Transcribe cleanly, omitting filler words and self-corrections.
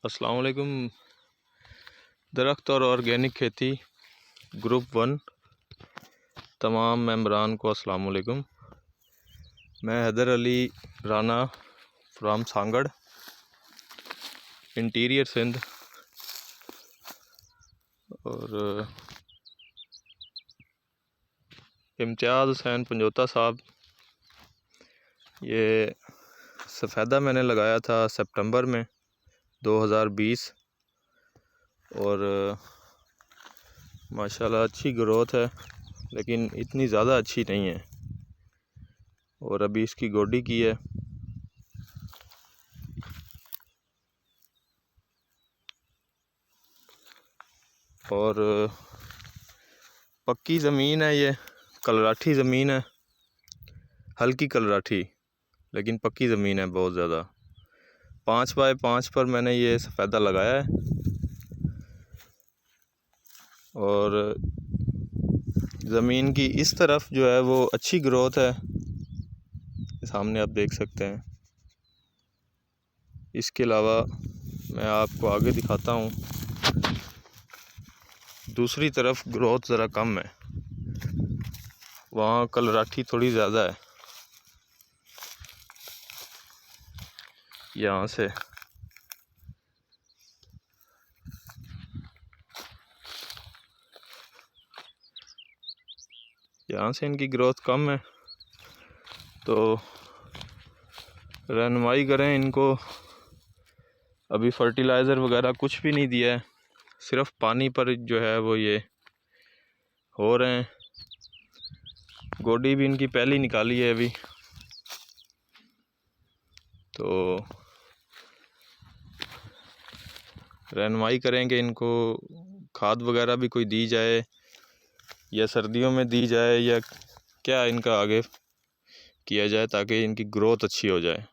अस्सलाम वालेकुम। दरख्त और ऑर्गेनिक खेती ग्रुप 1 तमाम मेंबरान को अस्सलाम वालेकुम। मैं हैदर अली राना फ्राम सांगड़, इंटीरियर सिंध। और इम्तियाज़ हुसैन पंजोता साहब, ये सफ़ेदा मैंने लगाया था सितंबर में 2020 और माशाल्लाह अच्छी ग्रोथ है, लेकिन इतनी ज़्यादा अच्छी नहीं है। और अभी इसकी गोडी की है। और पक्की ज़मीन है, ये कलराठी ज़मीन है, हल्की कलराठी, लेकिन पक्की ज़मीन है बहुत ज़्यादा। 5 बाय 5 पर मैंने ये सफ़ेदा लगाया है। और ज़मीन की इस तरफ जो है वो अच्छी ग्रोथ है, सामने आप देख सकते हैं। इसके अलावा मैं आपको आगे दिखाता हूँ, दूसरी तरफ ग्रोथ ज़रा कम है, वहाँ कलराठी थोड़ी ज़्यादा है। यहाँ से इनकी ग्रोथ कम है, तो रहनुमाई करें इनको। अभी फर्टिलाइज़र वगैरह कुछ भी नहीं दिया है, सिर्फ पानी पर जो है वो ये हो रहे हैं। गोडी भी इनकी पहली निकाली है अभी, तो रहनुमाई करें कि इनको खाद वगैरह भी कोई दी जाए, या सर्दियों में दी जाए, या क्या इनका आगे किया जाए ताकि इनकी ग्रोथ अच्छी हो जाए।